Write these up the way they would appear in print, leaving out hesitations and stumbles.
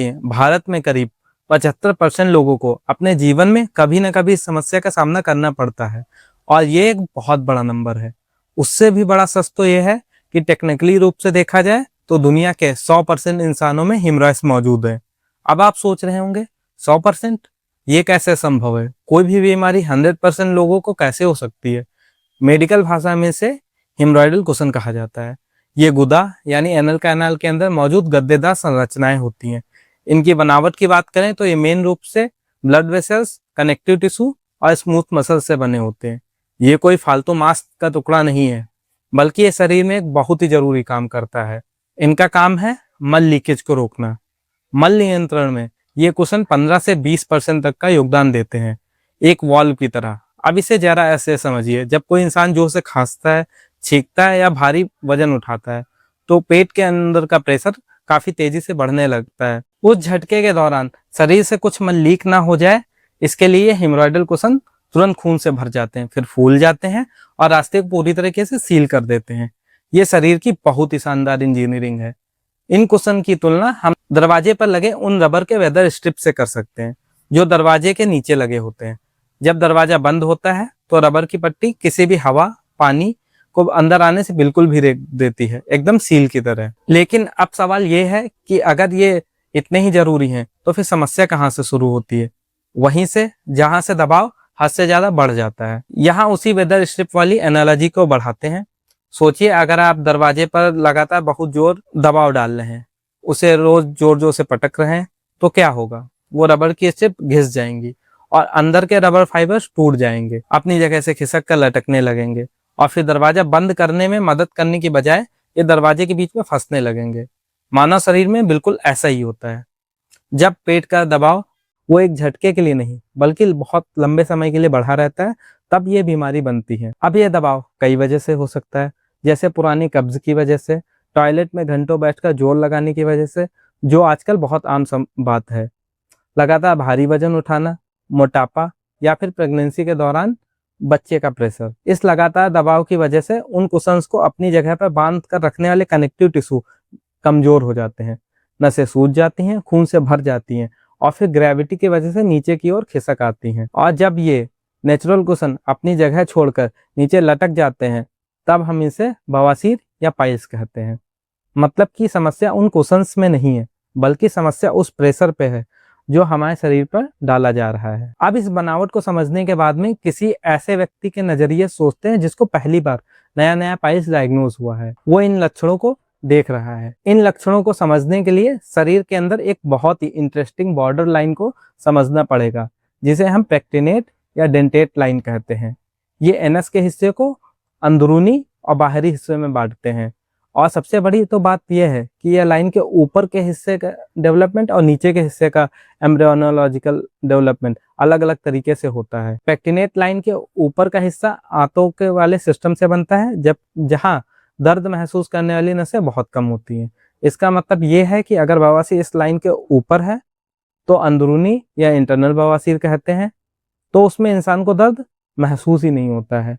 भारत में करीब 75% लोगों को अपने जीवन में कभी न कभी इस समस्या का सामना करना पड़ता है और ये एक बहुत बड़ा नंबर है। उससे भी बड़ा सच तो ये है कि टेक्निकली रूप से देखा जाए तो दुनिया के 100% इंसानों में हिमोरॉइड्स मौजूद है। अब आप सोच रहे होंगे 100%? ये कैसे संभव है? कोई भी बीमारी 100% लोगों को कैसे हो सकती है? मेडिकल भाषा में इसे हिमोरॉइडल कुशन कहा जाता है। ये गुदा यानी एनल कैनाल के अंदर मौजूद गद्देदार संरचनाएं होती हैं। इनकी बनावट की बात करें तो ये मेन रूप से ब्लड वेसल्स, कनेक्टिव टिश्यू और स्मूथ मसल से बने होते हैं। ये कोई फालतू मांस का टुकड़ा नहीं है, बल्कि ये शरीर में एक बहुत ही जरूरी काम करता है। इनका काम है मल लीकेज को रोकना। मल नियंत्रण में ये कुशन 15 से 20% तक का योगदान देते हैं, एक वॉल्व की तरह। अब इसे जरा ऐसे समझिए, जब कोई इंसान जोर से खांसता है, छींकता है या भारी वजन उठाता है तो पेट के अंदर का प्रेशर काफी तेजी से बढ़ने लगता है। उस झटके के दौरान शरीर से कुछ मल लीक ना हो जाए, इसके लिए हिमोरॉइडल कुशन तुरंत खून से भर जाते हैं, फिर फूल जाते हैं और रास्ते को पूरी तरीके से सील कर देते हैं। ये शरीर की बहुत ही शानदार इंजीनियरिंग है। इन कुशन की तुलना हम दरवाजे पर लगे उन रबर के वेदर स्ट्रिप से कर सकते हैं, जो दरवाजे के नीचे लगे होते हैं। जब दरवाजा बंद होता है तो रबर की पट्टी किसी भी हवा, पानी को अंदर आने से बिल्कुल भी रोक देती है, एकदम सील की तरह। लेकिन अब सवाल ये है कि अगर ये इतने ही जरूरी हैं, तो फिर समस्या कहाँ से शुरू होती है? वहीं से जहां से दबाव हद से ज्यादा बढ़ जाता है। यहाँ उसी वेदर स्ट्रिप वाली एनालॉजी को बढ़ाते हैं। सोचिए, अगर आप दरवाजे पर लगातार बहुत जोर दबाव डाल रहे हैं, उसे रोज जोर जोर से पटक रहे हैं, तो क्या होगा? वो रबर की स्ट्रिप घिस जाएंगी और अंदर के रबर फाइबर्स टूट जाएंगे, अपनी जगह से खिसक कर लटकने लगेंगे और फिर दरवाजा बंद करने में मदद करने की बजाय ये दरवाजे के बीच में फंसने लगेंगे। मानव शरीर में बिल्कुल ऐसा ही होता है। जब पेट का दबाव वो एक झटके के लिए नहीं बल्कि बहुत लंबे समय के लिए बढ़ा रहता है, तब ये बीमारी बनती है। अब ये दबाव कई वजह से हो सकता है, जैसे पुरानी कब्ज की वजह से, टॉयलेट में घंटों बैठकर जोर लगाने की वजह से, जो आजकल बहुत आम बात है, लगातार भारी वजन उठाना, मोटापा या फिर प्रेगनेंसी के दौरान बच्चे का प्रेशर। इस लगातार दबाव की वजह से उन कुशन्स को अपनी जगह पर बांध कर रखने वाले कनेक्टिव टिश्यू कमजोर हो जाते हैं, नसें सूज जाती हैं, खून से भर जाती हैं और फिर ग्रेविटी की वजह से नीचे की ओर खिसक आती हैं। और जब ये नेचुरल कुशन अपनी जगह छोड़कर नीचे लटक जाते हैं, तब हम इसे बवासीर या पाइल्स कहते हैं। मतलब कि समस्या उन कुशन्स में नहीं है, बल्कि समस्या उस प्रेशर पे है जो हमारे शरीर पर डाला जा रहा है। अब इस बनावट को समझने के बाद में किसी ऐसे व्यक्ति के नजरिए सोचते हैं जिसको पहली बार नया नया पाइल्स डायग्नोज हुआ है, वो इन लक्षणों को देख रहा है। इन लक्षणों को समझने के लिए शरीर के अंदर एक बहुत ही इंटरेस्टिंग बॉर्डर लाइन को समझना पड़ेगा, जिसे हम पेक्टिनेट या डेंटेट लाइन कहते हैं। ये एनस के हिस्से को अंदरूनी और बाहरी हिस्से में बांटते हैं। और सबसे बड़ी तो बात यह है कि यह लाइन के ऊपर के हिस्से का डेवलपमेंट और नीचे के हिस्से का एम्ब्रियोनोलॉजिकल डेवलपमेंट अलग अलग तरीके से होता है। पेक्टिनेट लाइन के ऊपर का हिस्सा आंतों के वाले सिस्टम से बनता है, जब जहां दर्द महसूस करने वाली नसें बहुत कम होती हैं। इसका मतलब ये है कि अगर बवासीर इस लाइन के ऊपर है तो अंदरूनी या इंटरनल बवासीर कहते हैं, तो उसमें इंसान को दर्द महसूस ही नहीं होता है।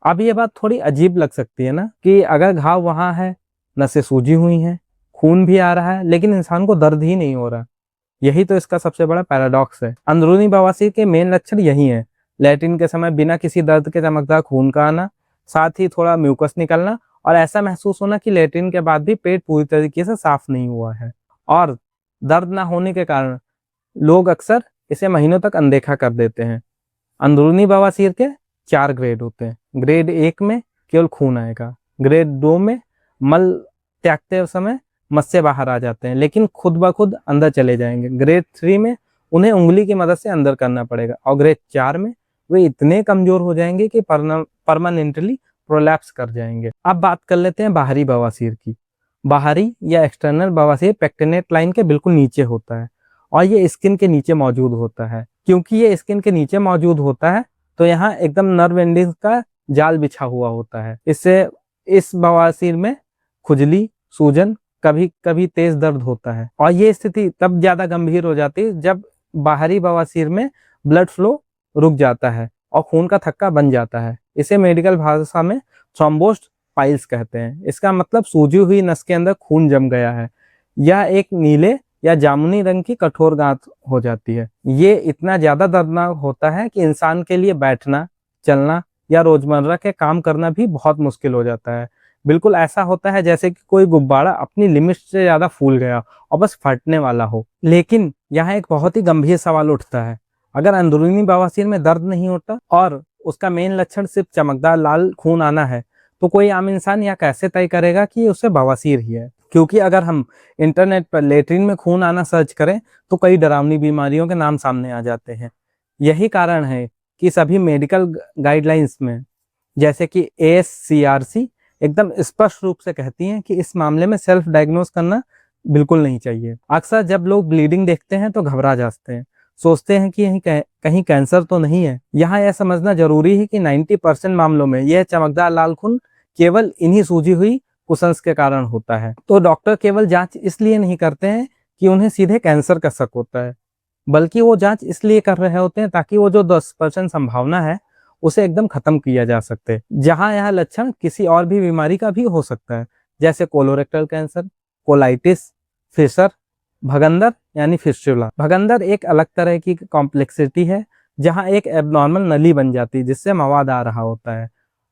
अब ये बात थोड़ी अजीब लग सकती है ना, कि अगर घाव वहां है, नसें सूजी हुई हैं, खून भी आ रहा है, लेकिन इंसान को दर्द ही नहीं हो रहा। यही तो इसका सबसे बड़ा पैराडॉक्स है। अंदरूनी बवासीर के मेन लक्षण यही हैं: लैट्रिन के समय बिना किसी दर्द के चमकदार खून का आना, साथ ही थोड़ा म्यूकस निकलना और ऐसा महसूस होना कि लैट्रिन के बाद भी पेट पूरी तरीके से साफ नहीं हुआ है। और दर्द ना होने के कारण लोग अक्सर इसे महीनों तक अनदेखा कर देते हैं। अंदरूनी बवासीर के 4 ग्रेड होते हैं। ग्रेड 1 में केवल खून आएगा, ग्रेड 2 में मल त्यागते समय मस्से बाहर आ जाते हैं लेकिन खुद ब खुद अंदर चले जाएंगे, ग्रेड 3 में उन्हें उंगली की मदद से अंदर करना पड़ेगा और ग्रेड 4 में वे इतने कमजोर हो जाएंगे कि परमानेंटली प्रोलैप्स कर जाएंगे। अब बात कर लेते हैं बाहरी बवासीर की। बाहरी या एक्सटर्नल बवासीर पेक्टिनेट लाइन के बिल्कुल नीचे होता है और ये स्किन के नीचे मौजूद होता है। क्योंकि ये स्किन के नीचे मौजूद होता है तो यहाँ एकदम नर्व एंडिंग्स का जाल बिछा हुआ होता है। इससे इस बवासीर में खुजली, सूजन, कभी कभी तेज दर्द होता है और ये स्थिति तब ज्यादा गंभीर हो जाती है जब बाहरी बवासीर में ब्लड फ्लो रुक जाता है और खून का थक्का बन जाता है। इसे मेडिकल भाषा में थ्रोम्बोस्ड पाइल्स कहते हैं। इसका मतलब सूजी हुई नस के अंदर खून जम गया है। यह एक नीले या जामुनी रंग की कठोर गांठ हो जाती है। ये इतना ज्यादा दर्दनाक होता है कि इंसान के लिए बैठना, चलना या रोजमर्रा के काम करना भी बहुत मुश्किल हो जाता है। बिल्कुल ऐसा होता है जैसे कि कोई गुब्बारा अपनी लिमिट से ज्यादा फूल गया और बस फटने वाला हो। लेकिन यहाँ एक बहुत ही गंभीर सवाल उठता है, अगर अंदरूनी बवासीर में दर्द नहीं होता और उसका मेन लक्षण सिर्फ चमकदार लाल खून आना है, तो कोई आम इंसान यह कैसे तय करेगा कि उसे बवासीर ही है? क्योंकि अगर हम इंटरनेट पर लेटरिन में खून आना सर्च करें तो कई डरावनी बीमारियों के नाम सामने आ जाते हैं। यही कारण है कि सभी मेडिकल गाइडलाइंस में, जैसे कि ASCRC, एकदम स्पष्ट रूप से कहती हैं कि इस मामले में सेल्फ डायग्नोस करना बिल्कुल नहीं चाहिए। अक्सर जब लोग ब्लीडिंग देखते हैं तो घबरा जाते हैं, सोचते हैं कि यहीं कहीं कैंसर तो नहीं है। यहाँ यह समझना जरूरी है कि 90% मामलों में यह चमकदार लाल खून केवल इन्हीं सूजी हुई कुसंस के कारण होता है। तो डॉक्टर केवल जांच इसलिए नहीं करते हैं कि उन्हें सीधे कैंसर का शक होता है, बल्कि वो जांच इसलिए कर रहे होते हैं ताकि वो जो 10% संभावना है उसे एकदम खत्म किया जा सकते। जहां यह लक्षण किसी और भी बीमारी का भी हो सकता है, जैसे कोलोरेक्टल कैंसर, कोलाइटिस, फिशर, भगंदर यानी फिस्टुला। भगंदर एक अलग तरह की कॉम्प्लेक्सिटी है जहां एक एबनॉर्मल नली बन जाती है जिससे मवाद आ रहा होता है,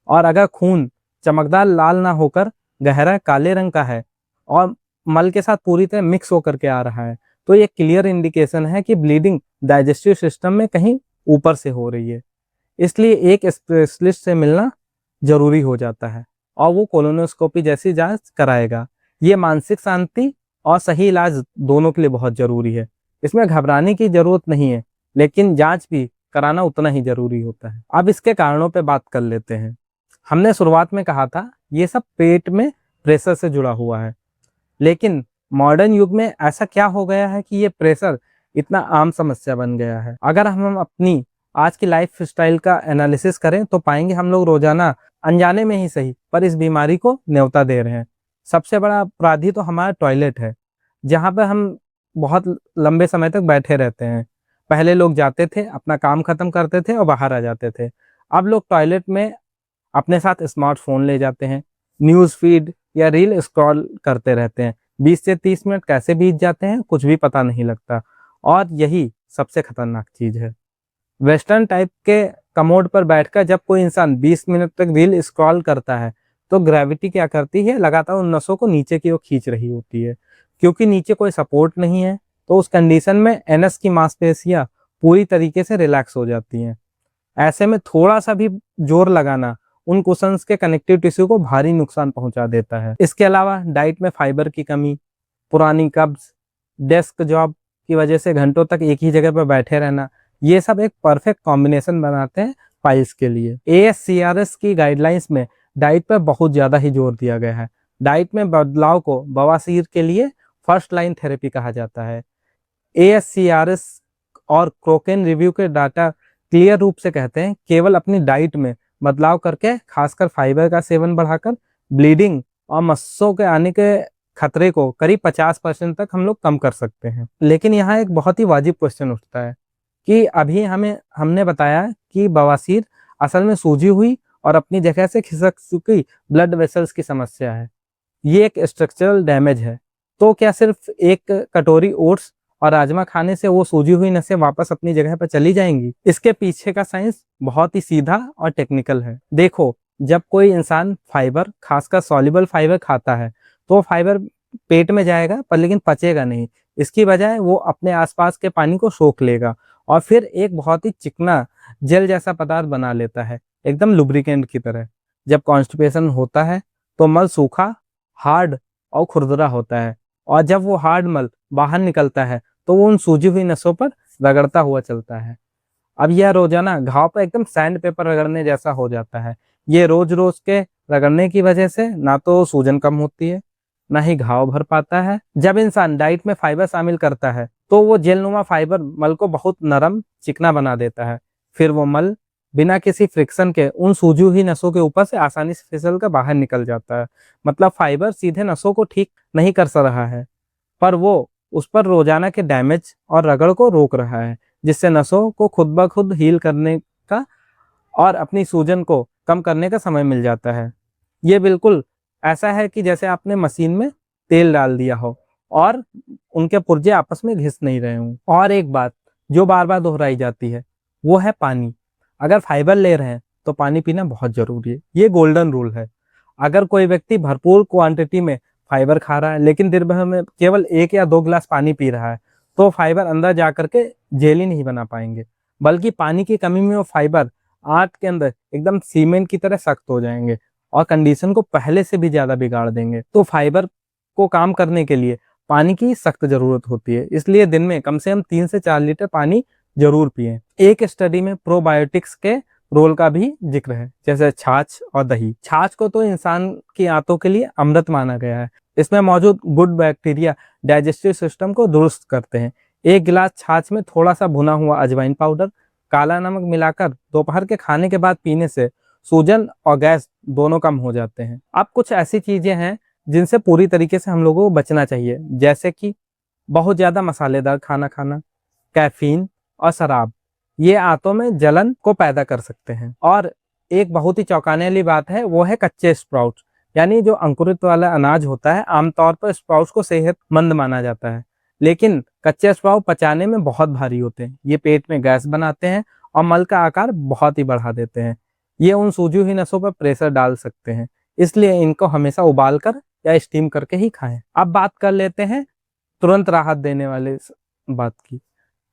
और अगर खून चमकदार लाल ना होकर गहरा काले रंग का है और मल के साथ पूरी तरह मिक्स होकर के आ रहा है, तो ये क्लियर इंडिकेशन है कि ब्लीडिंग डाइजेस्टिव सिस्टम में कहीं ऊपर से हो रही है। इसलिए एक स्पेशलिस्ट से मिलना जरूरी हो जाता है और वो कोलोनोस्कोपी जैसी जांच कराएगा। ये मानसिक शांति और सही इलाज दोनों के लिए बहुत जरूरी है। इसमें घबराने की जरूरत नहीं है, लेकिन जांच भी कराना उतना ही जरूरी होता है। अब इसके कारणों पे बात कर लेते हैं। हमने शुरुआत में कहा था ये सब पेट में प्रेशर से जुड़ा हुआ है, लेकिन मॉडर्न युग में ऐसा क्या हो गया है कि ये प्रेशर इतना आम समस्या बन गया है? अगर हम अपनी आज की लाइफ स्टाइल का एनालिसिस करें तो पाएंगे हम लोग रोजाना अनजाने में ही सही पर इस बीमारी को न्योता दे रहे हैं। सबसे बड़ा अपराधी तो हमारा टॉयलेट है, जहाँ पे हम बहुत लंबे समय तक बैठे रहते हैं। पहले लोग जाते थे, अपना काम खत्म करते थे और बाहर आ जाते थे। अब लोग टॉयलेट में अपने साथ स्मार्टफोन ले जाते हैं, न्यूज़ फीड या रील स्क्रॉल करते रहते हैं। 20 से 30 मिनट कैसे बीत जाते हैं कुछ भी पता नहीं लगता। और यही सबसे खतरनाक चीज है, वेस्टर्न टाइप के कमोड पर बैठकर जब कोई इंसान 20 मिनट तक रील स्क्रॉल करता है तो ग्रेविटी क्या करती है, लगातार उन नसों को नीचे की ओर खींच रही होती है। क्योंकि नीचे कोई सपोर्ट नहीं है तो उस कंडीशन में एनएस की मांसपेशियां पूरी तरीके से रिलैक्स हो जाती हैं। ऐसे में थोड़ा सा भी जोर लगाना उन कुशंस के कनेक्टिव टिश्यू को भारी नुकसान पहुंचा देता है। इसके अलावा डाइट में फाइबर की कमी, पुरानी कब्ज, डेस्क जॉब की वजह से घंटों तक एक ही जगह पर बैठे रहना, ये सब एक परफेक्ट कॉम्बिनेशन बनाते हैं पाइल्स के लिए। ASCRS की गाइडलाइंस में डाइट पर बहुत ज्यादा ही जोर दिया गया है। डाइट में बदलाव को बवासीर के लिए फर्स्ट लाइन थेरेपी कहा जाता है। ASCRS और क्रोकेन रिव्यू के डाटा क्लियर रूप से कहते हैं केवल अपनी डाइट में बदलाव करके, खासकर फाइबर का सेवन बढ़ाकर, ब्लीडिंग और मस्सों के आने के खतरे को करीब 50% तक हम लोग कम कर सकते हैं। लेकिन यहाँ एक बहुत ही वाजिब क्वेश्चन उठता है कि अभी हमने बताया कि बवासीर असल में सूजी हुई और अपनी जगह से खिसक चुकी ब्लड वेसल्स की समस्या है। ये एक स्ट्रक्चरल डैमेज है। तो क्या सिर्फ एक कटोरी ओट्स और राजमा खाने से वो सूजी हुई नसें वापस अपनी जगह पर चली जाएंगी? इसके पीछे का साइंस बहुत ही सीधा और टेक्निकल है। देखो, जब कोई इंसान फाइबर, खासकर सॉल्युबल फाइबर खाता है तो फाइबर पेट में जाएगा पर लेकिन पचेगा नहीं। इसकी बजाय वो अपने आसपास के पानी को सोख लेगा और फिर एक बहुत ही चिकना जेल जैसा पदार्थ बना लेता है, एकदम लुब्रिकेंट की तरह। जब कॉन्स्टिपेशन होता है तो मल सूखा, हार्ड और खुरदरा होता है, और जब वो हार्ड मल बाहर निकलता है तो वो उन सूजी हुई नसों पर रगड़ता हुआ चलता है। अब यह रोजाना घाव पर एकदम सैंड पेपर रगड़ने जैसा हो जाता है। ये रोज रोज के रगड़ने की वजह से ना तो सूजन कम होती है, ना ही घाव भर पाता है। जब इंसान डाइट में फाइबर शामिल करता है तो वो जेलनुमा फाइबर मल को बहुत नरम, चिकना बना देता है। फिर वो मल बिना किसी फ्रिक्शन के उन सूजी हुई नसों के ऊपर से आसानी से फिसल कर बाहर निकल जाता है। मतलब फाइबर सीधे नसों को ठीक नहीं कर रहा है, पर वो उस पर रोजाना के डैमेज और रगड़ को रोक रहा है, जिससे नसों को खुद ब खुद हील करने का और अपनी सूजन को कम करने का समय मिल जाता है। ये बिल्कुल ऐसा है कि जैसे आपने मशीन में तेल डाल दिया हो और उनके पुर्जे आपस में घिस नहीं रहे हों। और एक बात जो बार बार दोहराई जाती है वो है पानी। अगर फाइबर ले रहे हैं तो पानी पीना बहुत जरूरी है, ये गोल्डन रूल है। अगर कोई व्यक्ति भरपूर क्वांटिटी में फाइबर खा रहा है लेकिन दिन भर में केवल 1 या 2 गिलास पानी पी रहा है तो फाइबर अंदर जा करके जेल ही नहीं बना पाएंगे, बल्कि पानी की कमी में वो फाइबर आंत के अंदर एकदम सीमेंट की तरह सख्त हो जाएंगे और कंडीशन को पहले से भी ज्यादा बिगाड़ देंगे। तो फाइबर को काम करने के लिए पानी की सख्त जरूरत होती है, इसलिए दिन में कम से कम 3 से 4 लीटर पानी जरूर पिएं। एक स्टडी में प्रोबायोटिक्स के रोल का भी जिक्र है, जैसे छाछ और दही। छाछ को तो इंसान की आंतों के लिए अमृत माना गया है। इसमें मौजूद गुड बैक्टीरिया डाइजेस्टिव सिस्टम को दुरुस्त करते हैं। 1 गिलास छाछ में थोड़ा सा भुना हुआ अजवाइन पाउडर, काला नमक मिलाकर दोपहर के खाने के बाद पीने से सूजन और गैस दोनों कम हो जाते हैं। अब कुछ ऐसी चीजें हैं जिनसे पूरी तरीके से हम लोगों को बचना चाहिए, जैसे कि बहुत ज्यादा मसालेदार खाना खाना, कैफीन और शराब, ये आंतों में जलन को पैदा कर सकते हैं। और एक बहुत ही चौंकाने वाली बात है वो है कच्चे स्प्राउट, यानी जो अंकुरित वाला अनाज होता है। आमतौर पर स्प्राउट्स को सेहतमंद माना जाता है, लेकिन कच्चे स्प्राउट पचाने में बहुत भारी होते हैं। ये पेट में गैस बनाते हैं और मल का आकार बहुत ही बढ़ा देते हैं। ये उन सूजी हुई नसों पर प्रेशर डाल सकते हैं, इसलिए इनको हमेशा उबाल कर या स्टीम करके ही खाएं। अब बात कर लेते हैं तुरंत राहत देने वाले बात की।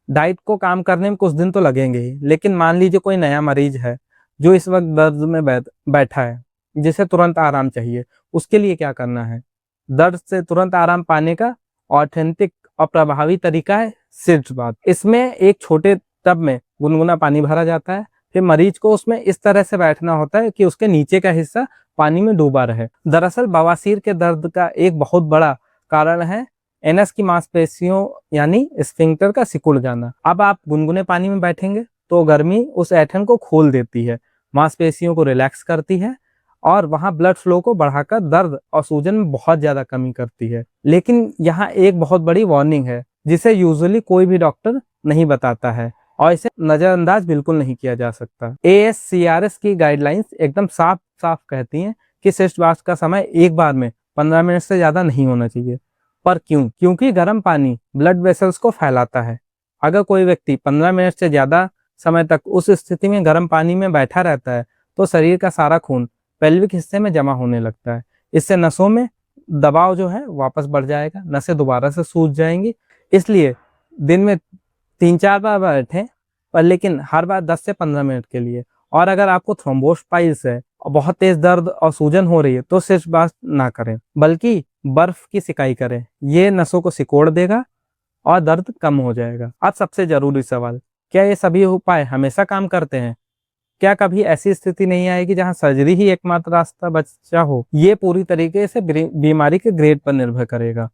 डाइट को काम करने में कुछ दिन तो लगेंगे ही, लेकिन मान लीजिए कोई नया मरीज है जो इस वक्त दर्द में बैठा है, जिसे तुरंत आराम चाहिए, उसके लिए क्या करना है? दर्द से तुरंत आराम पाने का ऑथेंटिक और प्रभावी तरीका है सिर्फ बात। इसमें एक छोटे टब में गुनगुना पानी भरा जाता है, फिर मरीज को उसमें इस तरह से बैठना होता है कि उसके नीचे का हिस्सा पानी में डूबा रहे। दरअसल बवासीर के दर्द का एक बहुत बड़ा कारण है एनस की मांसपेशियों यानी स्फिंक्टर का सिकुड़ जाना। अब आप गुनगुने पानी में बैठेंगे तो गर्मी उस ऐठन को खोल देती है, मांसपेशियों को रिलैक्स करती है और वहां ब्लड फ्लो को बढ़ाकर दर्द और सूजन में बहुत ज्यादा कमी करती है। लेकिन यहाँ एक बहुत बड़ी वार्निंग है जिसे यूजुअली कोई भी डॉक्टर नहीं बताता है और इसे नजरअंदाज बिल्कुल नहीं किया जा सकता। ASCRS की गाइडलाइंस एकदम साफ साफ कहती हैं कि श्रेष्ठवास का समय एक बार में 15 मिनट से ज्यादा नहीं होना चाहिए। पर क्यों? क्योंकि गर्म पानी ब्लड वेसल्स को फैलाता है। अगर कोई व्यक्ति 15 मिनट से ज्यादा समय तक उस स्थिति में गर्म पानी में बैठा रहता है तो शरीर का सारा खून पेल्विक हिस्से में जमा होने लगता है। इससे नसों में दबाव जो है वापस बढ़ जाएगा, नसें दोबारा से सूज जाएंगी। इसलिए दिन में 3-4 बार बैठें, पर लेकिन हर बार 10 से 15 मिनट के लिए। और अगर आपको थ्रोम्बोस्पाइल्स है और बहुत तेज दर्द और सूजन हो रही है तो सिर्फ बात ना करें, बल्कि बर्फ की सिकाई करें। ये नसों को सिकोड़ देगा और दर्द कम हो जाएगा। अब सबसे जरूरी सवाल, क्या ये सभी उपाय हमेशा काम करते हैं? क्या कभी ऐसी स्थिति नहीं आएगी जहां सर्जरी ही एकमात्र रास्ता बचा हो? ये पूरी तरीके से बीमारी के ग्रेड पर निर्भर करेगा।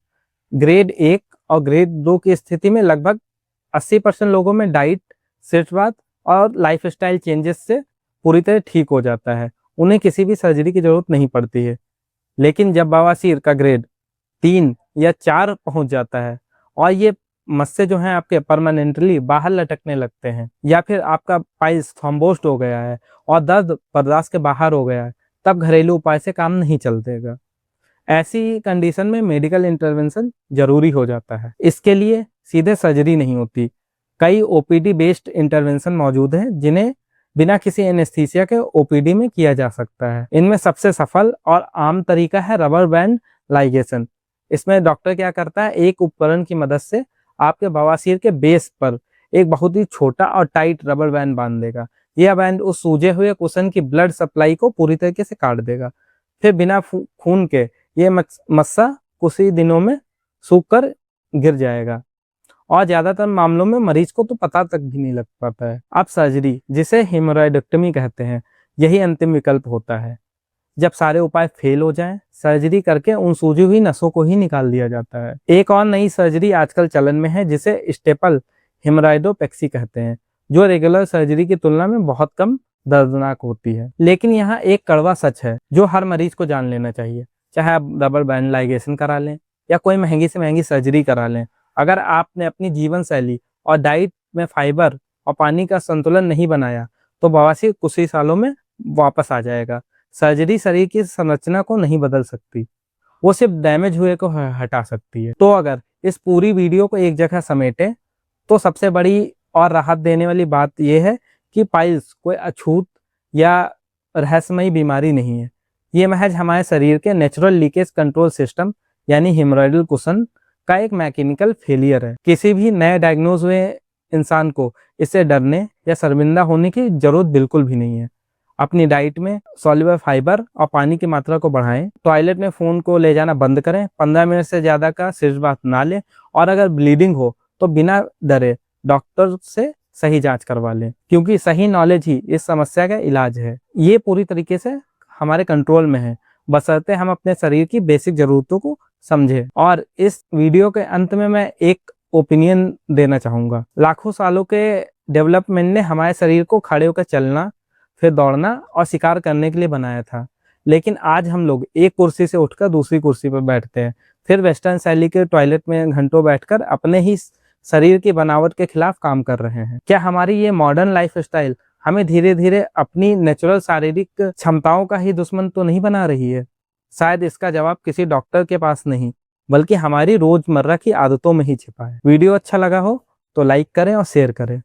ग्रेड 1 और ग्रेड 2 की स्थिति में लगभग 80% लोगों में डाइट, सिर्फवात और लाइफस्टाइल चेंजेस से पूरी तरह ठीक हो जाता है, उन्हें किसी भी सर्जरी की जरूरत नहीं पड़ती है। लेकिन जब बवासीर का ग्रेड 3 या 4 पहुंच जाता है और ये मस्से जो हैं आपके परमानेंटली बाहर लटकने लगते हैं, या फिर आपका पाइल्स थ्रोम्बोस्ड हो गया है और दर्द बर्दाश्त के बाहर हो गया है, तब घरेलू उपाय से काम नहीं चलतेगा। ऐसी कंडीशन में मेडिकल इंटरवेंशन जरूरी हो जाता है। इसके लिए सीधे सर्जरी नहीं होती, कई ओपीडी बेस्ड इंटरवेंशन मौजूद हैं जिन्हें बिना किसी एनेस्थीसिया के ओपीडी में किया जा सकता है। इनमें सबसे सफल और आम तरीका है रबर बैंड लाइगेशन। इसमें डॉक्टर क्या करता है, एक उपकरण की मदद से आपके बवासीर के बेस पर एक बहुत ही छोटा और टाइट रबर बैंड बांध देगा। यह बैंड उस सूजे हुए कुशन की ब्लड सप्लाई को पूरी तरीके से काट देगा। फिर बिना खून के ये मस्सा कुछ ही दिनों में सूख कर गिर जाएगा और ज्यादातर मामलों में मरीज को तो पता तक भी नहीं लग पाता है। अब सर्जरी, जिसे हेमोरॉइडेक्टमी कहते हैं, यही अंतिम विकल्प होता है। जब सारे उपाय फेल हो जाएं, सर्जरी करके उन सूजी हुई नसों को ही निकाल दिया जाता है। एक और नई सर्जरी आजकल चलन में है जिसे स्टेपल हेमराइडोपेक्सी कहते हैं, जो रेगुलर सर्जरी की तुलना में बहुत कम दर्दनाक होती है। लेकिन यहाँ एक कड़वा सच है जो हर मरीज को जान लेना चाहिए, चाहे आप रबर बैंड लाइगेशन करा लें या कोई महंगी से महंगी सर्जरी करा लें, अगर आपने अपनी जीवन शैली और डाइट में फाइबर और पानी का संतुलन नहीं बनाया तो बवासीर कुछ ही सालों में वापस आ जाएगा। सर्जरी शरीर की संरचना को नहीं बदल सकती, वो सिर्फ डैमेज हुए को हटा सकती है। तो अगर इस पूरी वीडियो को एक जगह समेटे तो सबसे बड़ी और राहत देने वाली बात यह है कि पाइल्स कोई अछूत या रहस्यमयी बीमारी नहीं है। ये महज हमारे शरीर के नेचुरल लीकेज कंट्रोल सिस्टम यानी हेमोरॉयडल कुशन का एक मैकेनिकल फेलियर है। किसी भी नए डायग्नोज हुए इंसान को इससे डरने या शर्मिंदा होने की जरूरत बिल्कुल भी नहीं है। अपनी डाइट में सॉल्युबल फाइबर और पानी की मात्रा को बढ़ाएं। टॉयलेट में फोन को ले जाना बंद करें। 15 मिनट से ज्यादा का सिर बात ना लें और अगर ब्लीडिंग हो तो बिना डरे डॉक्टर से सही जांच करवा लें, क्योंकि सही नॉलेज ही इस समस्या का इलाज है। ये पूरी तरीके से हमारे कंट्रोल में है, बशर्ते हम अपने शरीर की बेसिक जरूरतों को समझें। और इस वीडियो के अंत में मैं एक ओपिनियन देना चाहूंगा। लाखों सालों के डेवलपमेंट ने हमारे शरीर को खड़े होकर चलना, फिर दौड़ना और शिकार करने के लिए बनाया था। लेकिन आज हम लोग एक कुर्सी से उठकर दूसरी कुर्सी पर बैठते हैं, फिर वेस्टर्न शैली के टॉयलेट में घंटों बैठकर अपने ही शरीर की बनावट के खिलाफ काम कर रहे हैं। क्या हमारी ये मॉडर्न लाइफस्टाइल हमें धीरे धीरे अपनी नेचुरल शारीरिक क्षमताओं का ही दुश्मन तो नहीं बना रही है? शायद इसका जवाब किसी डॉक्टर के पास नहीं, बल्कि हमारी रोजमर्रा की आदतों में ही छिपा है। वीडियो अच्छा लगा हो तो लाइक करें और शेयर करें।